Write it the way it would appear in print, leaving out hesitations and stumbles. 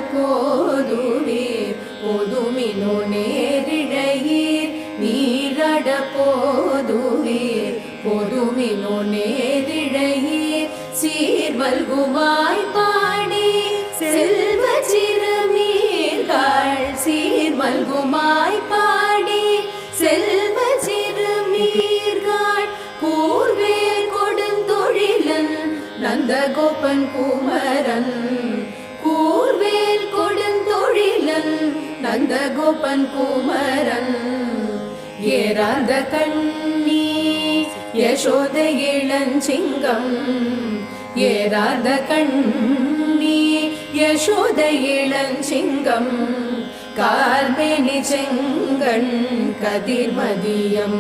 போதுவீர் பொதுமினோ நேரிழையீர் நீரட போதுவீர் பொதுமினோ நேரிழையீர் சீர்வல்குமாய் பாடி செல்வ சிறுமீர்கள் சீர்வல்குமாய் பாடி செல்வ சிறுமீர்கள் கூர்வேல் கொடுந்தொழிலன் நந்தகோபன் குமரன் கூர்வேல் கொடுந்தொழிலன் நந்தகோபன் குமரன் ஏறாத கண்ணி யசோத இளஞ்சிங்கம் ஏறாத கண்ணி யசோத இளஞ்சிங்கம் கார்மேனி செங்கண் கதிர்மதியம்